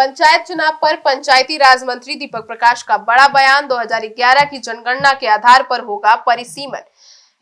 पंचायत चुनाव पर पंचायती राज मंत्री दीपक प्रकाश का बड़ा बयान। 2011 की जनगणना के आधार पर होगा परिसीमन।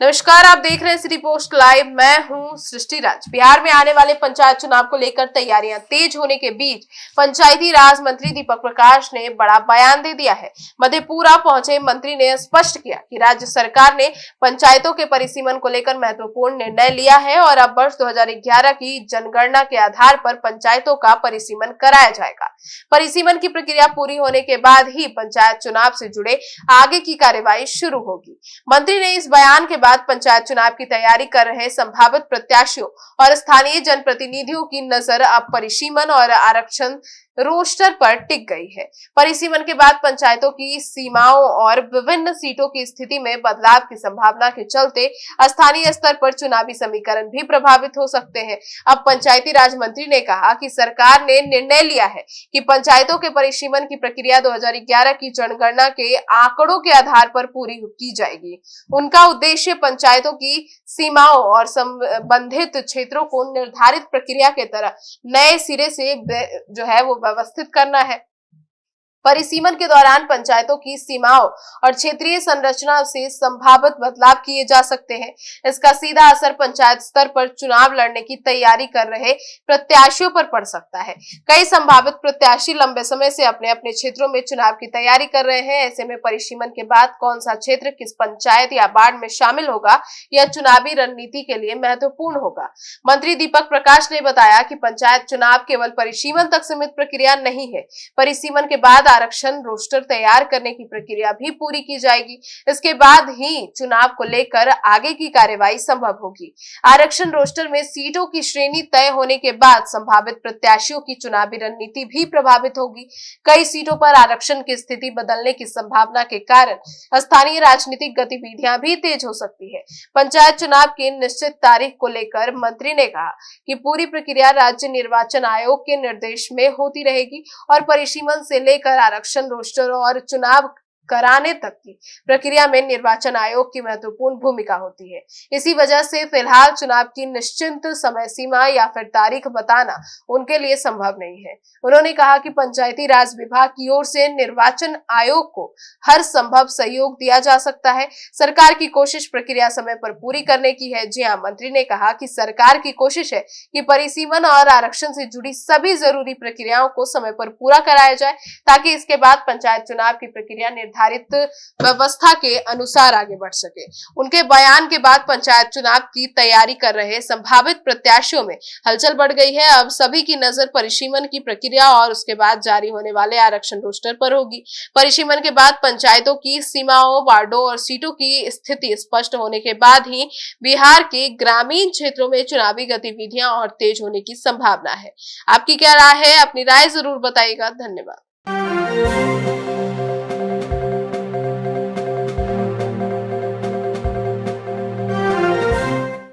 नमस्कार, आप देख रहे हैं सिटी पोस्ट लाइव। मैं हूं सृष्टि राज। बिहार में आने वाले पंचायत चुनाव को लेकर तैयारियां तेज होने के बीच पंचायती राज मंत्री दीपक प्रकाश ने बड़ा बयान दे दिया है। मधेपुरा पहुंचे मंत्री ने स्पष्ट किया कि राज्य सरकार ने पंचायतों के परिसीमन को लेकर महत्वपूर्ण निर्णय लिया है और अब वर्ष 2011 की जनगणना के आधार पर पंचायतों का परिसीमन कराया जाएगा। परिसीमन की प्रक्रिया पूरी होने के बाद ही पंचायत चुनाव से जुड़े आगे की कार्यवाही शुरू होगी। मंत्री ने इस बयान के बाद पंचायत चुनाव की तैयारी कर रहे संभावित प्रत्याशियों और स्थानीय जनप्रतिनिधियों की नजर अब परिसीमन और आरक्षण रोस्टर पर टिक गई है। परिसीमन के बाद पंचायतों की सीमाओं और विभिन्न सीटों की स्थिति में बदलाव की संभावना के चलते स्थानीय स्तर पर चुनावी समीकरण भी प्रभावित हो सकते हैं। अब पंचायती राज मंत्री ने कहा कि सरकार ने निर्णय लिया है कि पंचायतों के परिसीमन की प्रक्रिया 2011 की जनगणना के आंकड़ों के आधार पर पूरी की जाएगी। उनका उद्देश्य पंचायतों की सीमाओं और संबंधित क्षेत्रों को निर्धारित प्रक्रिया के तरह नए सिरे से जो है वो व्यवस्थित करना है। परिसीमन के दौरान पंचायतों की सीमाओं और क्षेत्रीय संरचना से संभावित बदलाव किए जा सकते हैं। इसका सीधा असर पंचायत स्तर पर चुनाव लड़ने की तैयारी कर रहे प्रत्याशियों पर पड़ सकता है। कई संभावित प्रत्याशी लंबे समय से अपने अपने क्षेत्रों में चुनाव की तैयारी कर रहे हैं। ऐसे में परिसीमन के बाद कौन सा क्षेत्र किस पंचायत या वार्ड में शामिल होगा, यह चुनावी रणनीति के लिए महत्वपूर्ण होगा। मंत्री दीपक प्रकाश ने बताया कि पंचायत चुनाव केवल परिसीमन तक सीमित प्रक्रिया नहीं है। परिसीमन के बाद आरक्षण रोस्टर तैयार करने की प्रक्रिया भी पूरी की जाएगी। इसके बाद ही चुनाव को लेकर आगे की कार्यवाही संभव होगी। आरक्षण रोस्टर में सीटों की श्रेणी तय होने के बाद संभावित प्रत्याशियों की चुनावी रणनीति भी प्रभावित होगी। कई सीटों पर आरक्षण की स्थिति बदलने की संभावना के कारण स्थानीय राजनीतिक गतिविधियां भी तेज हो सकती है। पंचायत चुनाव की निश्चित तारीख को लेकर मंत्री ने कहा कि पूरी प्रक्रिया राज्य निर्वाचन आयोग के निर्देश में होती रहेगी और परिसीमन से लेकर आरक्षण रोस्टर और चुनाव कराने तक की प्रक्रिया में निर्वाचन आयोग की महत्वपूर्ण भूमिका होती है। इसी वजह से फिलहाल चुनाव की निश्चित समय सीमा या फिर तारीख बताना उनके लिए संभव नहीं है। उन्होंने कहा कि पंचायती राज विभाग की ओर से निर्वाचन आयोग को हर संभव सहयोग दिया जा सकता है। सरकार की कोशिश प्रक्रिया समय पर पूरी करने की है। जी हां, मंत्री ने कहा कि सरकार की कोशिश है कि परिसीमन और आरक्षण से जुड़ी सभी जरूरी प्रक्रियाओं को समय पर पूरा कराया जाए ताकि इसके बाद पंचायत चुनाव की प्रक्रिया निर्धारित व्यवस्था के अनुसार आगे बढ़ सके। उनके बयान के बाद पंचायत चुनाव की तैयारी कर रहे संभावित प्रत्याशियों में हलचल बढ़ गई है। अब सभी की नजर परिसीमन की प्रक्रिया और उसके बाद जारी होने वाले आरक्षण रोस्टर पर होगी। परिसीमन के बाद पंचायतों की सीमाओं, वार्डों और सीटों की स्थिति स्पष्ट होने के बाद ही बिहार के ग्रामीण क्षेत्रों में चुनावी गतिविधियां और तेज होने की संभावना है। आपकी क्या राय है? अपनी राय जरूर बताइएगा। धन्यवाद।